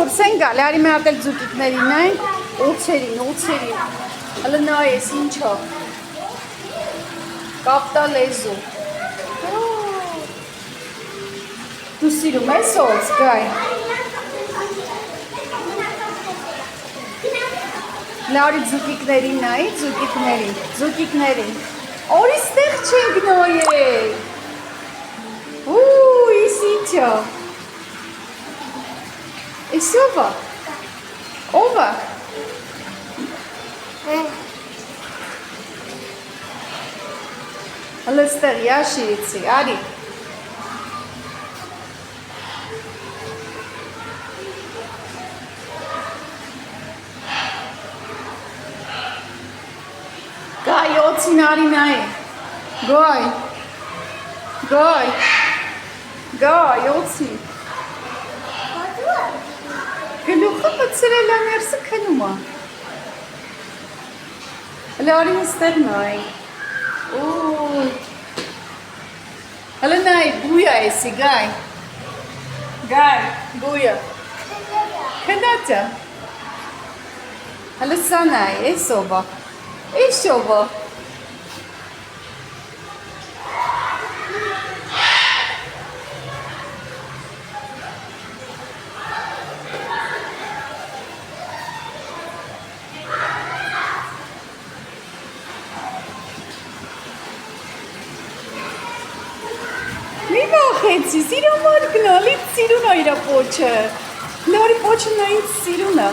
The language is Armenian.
դուրս են գալի, արի մի հատ էլ ձուկիկներին են, ոցերին, հլը նայես ինչա, կապտա լեզու, դու սիրում ես օց, գայ, լարի ձուկիկներին նայի, ձուկիկներին, օրի ստեղ չենք նոյել, ის ինչա ეს ობა հələ ստեղ ящерицы արի գայ օծին արի նայ գայ օծի գլուխը բծրել է ներսը քնում է հələ արի ստեղ նայ հələ նայ բույա էսի գայ բույա քնացա հələ սա նայ էս ովա Մի վախեցի, սիրում արգնալից սիրուն է իրա պոչը, լարի պոչը նա ինձ սիրուն է